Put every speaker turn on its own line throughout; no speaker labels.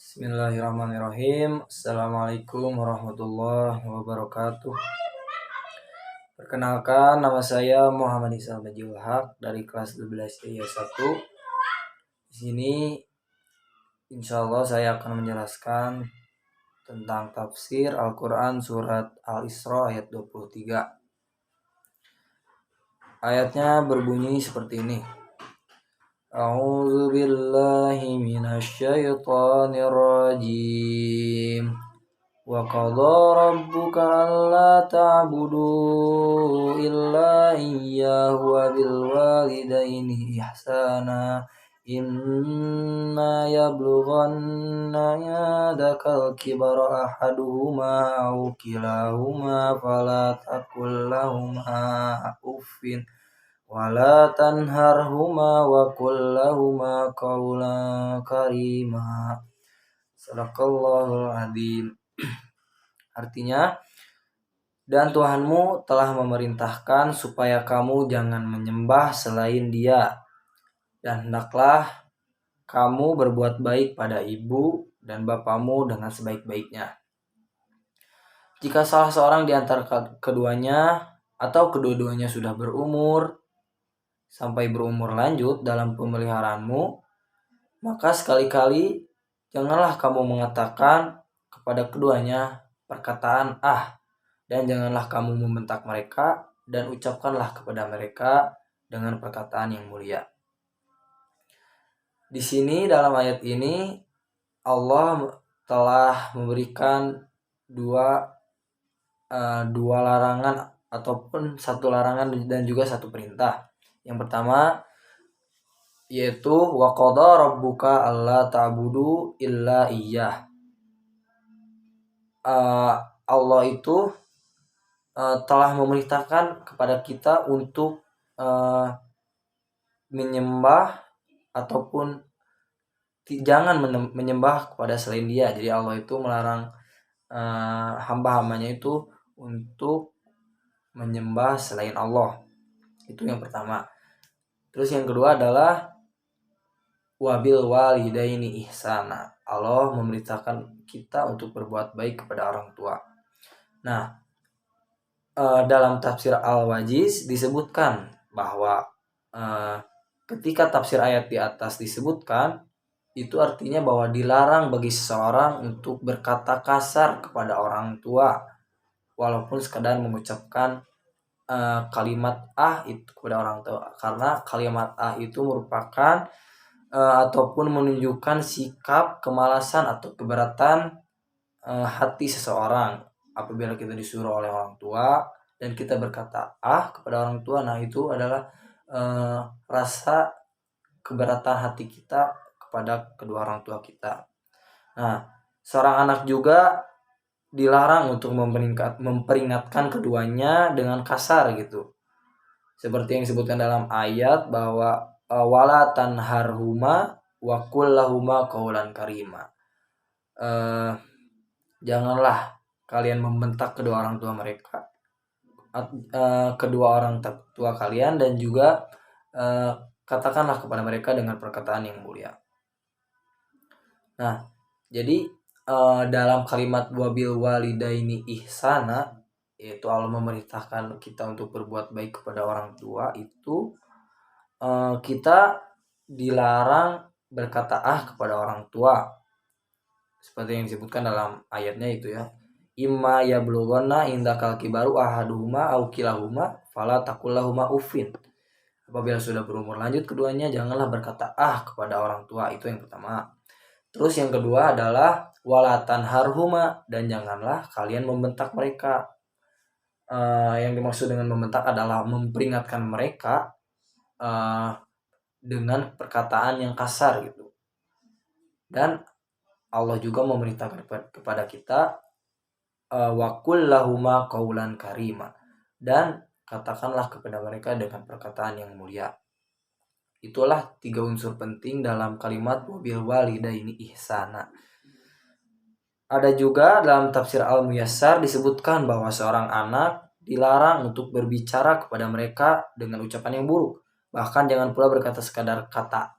Bismillahirrahmanirrahim. Assalamualaikum warahmatullahi wabarakatuh. Perkenalkan, nama saya Muhammad Isal Bajil Haq dari kelas 12 IAIA 1. Di sini insya Allah saya akan menjelaskan tentang tafsir Al-Quran surat Al-Isra ayat 23. Ayatnya berbunyi seperti ini. A'udzu billahi minasyaitonir rajim. Wa qadha rabbuka alla ta'budu illa iyyahu wa bil walidaini ihsana imma yablughanna yadakal kibara ahaduhuma aw kilahuma fala taqul lahumā uffin wala tanharhuma wa qul lahumā qawlan karīmā. Shadaqallahul adzim. Artinya, dan Tuhanmu telah memerintahkan supaya kamu jangan menyembah selain Dia, dan hendaklah kamu berbuat baik pada ibu dan bapamu dengan sebaik-baiknya. Jika salah seorang di antara keduanya atau kedua-duanya sudah berumur sampai berumur lanjut dalam pemeliharaanmu, maka sekali-kali janganlah kamu mengatakan kepada keduanya perkataan dan janganlah kamu membentak mereka, dan ucapkanlah kepada mereka dengan perkataan yang mulia. Di sini dalam ayat ini Allah telah memberikan dua larangan ataupun satu larangan dan juga satu perintah. Yang pertama yaitu wa qadha rabbuka alla ta'budu illa iyyah. Allah itu telah memerintahkan kepada kita untuk menyembah ataupun jangan menyembah kepada selain Dia. Jadi Allah itu melarang hamba-hambanya itu untuk menyembah selain Allah. Itu yang pertama. Terus yang kedua adalah wabil walidaini ihsana. Allah memerintahkan kita untuk berbuat baik kepada orang tua. Nah, dalam tafsir Al-Wajiz disebutkan bahwa ketika tafsir ayat di atas disebutkan, itu artinya bahwa dilarang bagi seseorang untuk berkata kasar kepada orang tua, walaupun sekadar mengucapkan kalimat itu kepada orang tua, karena kalimat itu merupakan ataupun menunjukkan sikap kemalasan atau keberatan hati seseorang apabila kita disuruh oleh orang tua dan kita berkata kepada orang tua. Nah, itu adalah rasa keberatan hati kita kepada kedua orang tua kita. Nah, seorang anak juga dilarang untuk memperingatkan keduanya dengan kasar gitu. Seperti yang disebutkan dalam ayat bahwa wala tanharhuma wa qul lahumā qawlan karīmā. Janganlah kalian membentak kedua orang tua mereka, kedua orang tua kalian, dan juga katakanlah kepada mereka dengan perkataan yang mulia. Nah, jadi dalam kalimat wabil walidaini ihsana, yaitu Allah memerintahkan kita untuk berbuat baik kepada orang tua, itu kita dilarang berkata kepada orang tua seperti yang disebutkan dalam ayatnya itu ya, imma yablughanna indakal kibaru ahaduhuma aw kilahuma fala taqul lahumā uffin. Apabila sudah berumur lanjut keduanya, janganlah berkata kepada orang tua. Itu yang pertama. Terus yang kedua adalah wala tanharhuma, dan janganlah kalian membentak mereka. Yang dimaksud dengan membentak adalah memperingatkan mereka dengan perkataan yang kasar gitu. Dan Allah juga memerintahkan kepada kita wa qul lahumā qawlan karīmā, dan katakanlah kepada mereka dengan perkataan yang mulia. Itulah 3 unsur penting dalam kalimat wabil walidaini ihsana. Ada juga dalam tafsir Al-Muyassar disebutkan bahwa seorang anak dilarang untuk berbicara kepada mereka dengan ucapan yang buruk. Bahkan jangan pula berkata sekadar kata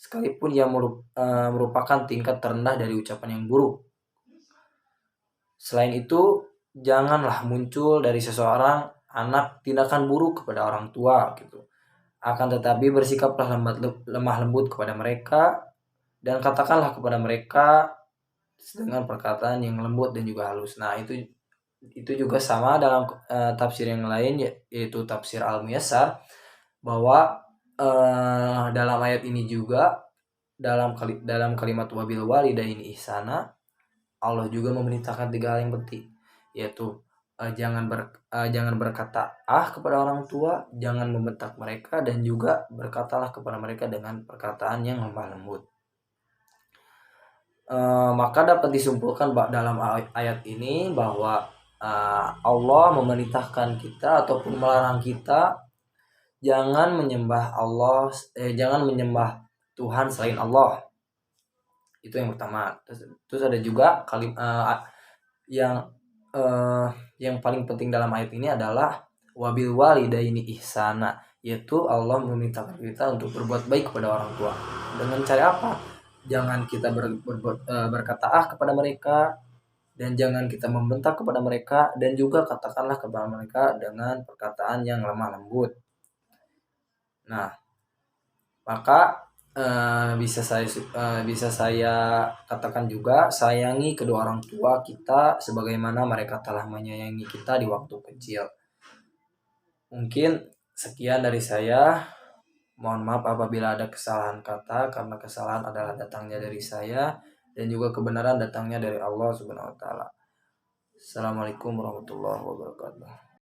sekalipun ia merupakan tingkat terendah dari ucapan yang buruk. Selain itu, janganlah muncul dari seseorang anak tindakan buruk kepada orang tua gitu. Akan tetapi bersikaplah lemah lembut kepada mereka, dan katakanlah kepada mereka dengan perkataan yang lembut dan juga halus. Nah, itu juga sama dalam tafsir yang lain, yaitu tafsir Al-Muyassar, bahwa dalam ayat ini juga dalam kalimat wabil walidaini ihsana, Allah juga memerintahkan 3 hal yang penting, yaitu jangan berkata kepada orang tua, jangan membentak mereka, dan juga berkatalah kepada mereka dengan perkataan yang lemah lembut. Maka dapat disimpulkan dalam ayat ini bahwa Allah memerintahkan kita ataupun melarang kita jangan menyembah Tuhan selain Allah. Itu yang pertama. Terus ada juga yang paling penting dalam ayat ini adalah wabil walidaini ihsana, yaitu Allah meminta kita untuk berbuat baik kepada orang tua. Dengan cara apa? Jangan kita berkata kepada mereka, dan jangan kita membentak kepada mereka, dan juga katakanlah kepada mereka dengan perkataan yang lemah lembut. Nah, maka bisa saya katakan juga, sayangi kedua orang tua kita sebagaimana mereka telah menyayangi kita di waktu kecil. Mungkin sekian dari saya. Mohon maaf apabila ada kesalahan kata, karena kesalahan adalah datangnya dari saya dan juga kebenaran datangnya dari Allah Subhanahu wa taala. Assalamualaikum warahmatullahi wabarakatuh.